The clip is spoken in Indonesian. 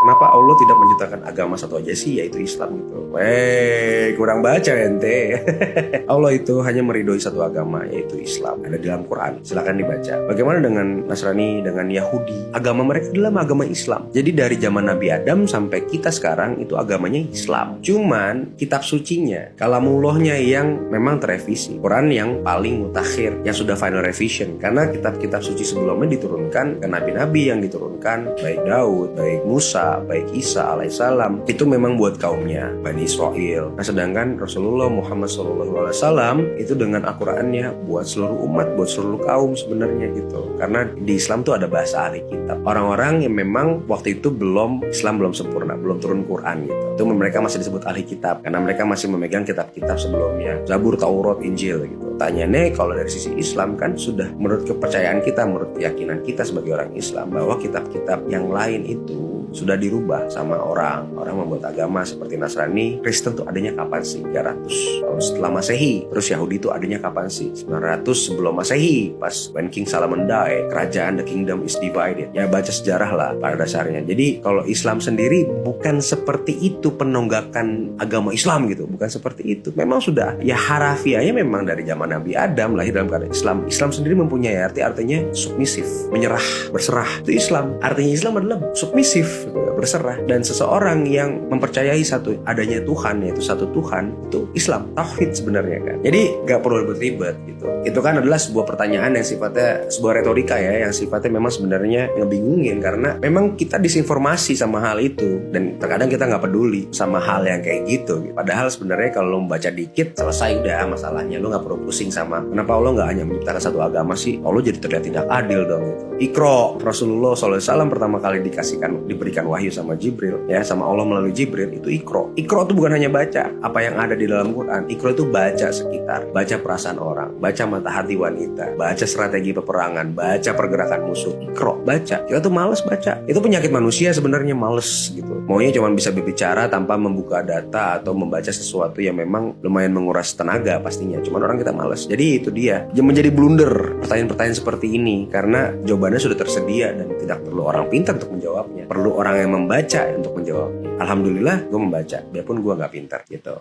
Kenapa Allah tidak menciptakan agama satu aja sih, yaitu Islam gitu? Kurang baca ente. Allah itu hanya meridhoi satu agama, yaitu Islam. Ada di dalam Quran, silakan dibaca. Bagaimana dengan Nasrani, dengan Yahudi? Agama mereka adalah agama Islam. Jadi dari zaman Nabi Adam sampai kita sekarang itu agamanya Islam. Cuman kitab sucinya, kalamullahnya yang memang terrevisi. Quran yang paling mutakhir, yang sudah final revision. Karena kitab-kitab suci sebelumnya diturunkan ke nabi-nabi yang diturunkan, baik Daud, baik Musa, baik Isa alaihissalam, itu memang buat kaumnya Bani Israel. Nah sedangkan Rasulullah Muhammad SAW itu dengan Al-Qurannya buat seluruh umat, buat seluruh kaum sebenarnya gitu. Karena di Islam tuh ada bahasa ahli kitab, orang-orang yang memang waktu itu Islam belum sempurna, belum turun Quran gitu. Itu mereka masih disebut ahli kitab karena mereka masih memegang kitab-kitab sebelumnya, Zabur, Taurat, Injil gitu. Tanyanya kalau dari sisi Islam kan sudah menurut kepercayaan kita, menurut keyakinan kita sebagai orang Islam, bahwa kitab-kitab yang lain itu sudah dirubah sama orang membuat agama seperti Nasrani. Kristen tuh adanya kapan sih? 300 tahun setelah Masehi. Terus Yahudi tuh adanya kapan sih? 900 sebelum Masehi, pas when King Solomon died, kerajaan the kingdom is divided. Ya baca sejarah lah pada dasarnya. Jadi kalau Islam sendiri bukan seperti itu penonggakan agama Islam gitu, bukan seperti itu. Memang sudah ya harafiahnya memang dari zaman Nabi Adam lahir dalam keadaan Islam. Islam sendiri mempunyai artinya submisif, menyerah, berserah. Itu Islam. Artinya Islam adalah submisif, berserah. Dan seseorang yang mempercayai adanya Tuhan, yaitu satu Tuhan, itu Islam, tauhid sebenarnya kan. Jadi gak perlu ribet-ribet gitu. Itu kan adalah sebuah pertanyaan yang sifatnya sebuah retorika ya, yang sifatnya memang sebenarnya ngebingungin karena memang kita disinformasi sama hal itu dan terkadang kita gak peduli sama hal yang kayak gitu. Padahal sebenarnya kalau lo membaca dikit selesai udah masalahnya. Lo gak perlu pusing sama kenapa Allah gak hanya menciptakan satu agama sih, Allah jadi terlihat tidak adil dong gitu. Iqra, Rasulullah SAW pertama kali diberikan wahyu sama Jibril ya, sama Allah melalui Jibril, itu Iqra. Iqra itu bukan hanya baca apa yang ada di dalam Quran. Iqra itu baca sekitar, baca perasaan orang, baca mata hati wanita, baca strategi peperangan, baca pergerakan musuh. Iqra, baca. Kita tuh males baca. Itu penyakit manusia sebenarnya, males gitu. Maunya cuma bisa berbicara tanpa membuka data atau membaca sesuatu yang memang lumayan menguras tenaga pastinya. Cuman orang kita males. Jadi itu dia yang menjadi blunder pertanyaan-pertanyaan seperti ini karena jawabannya sudah tersedia dan tidak perlu orang pintar untuk menjawabnya. Perlu orang yang membaca untuk menjawabnya. Alhamdulillah gue membaca, biarpun gue gak pintar gitu.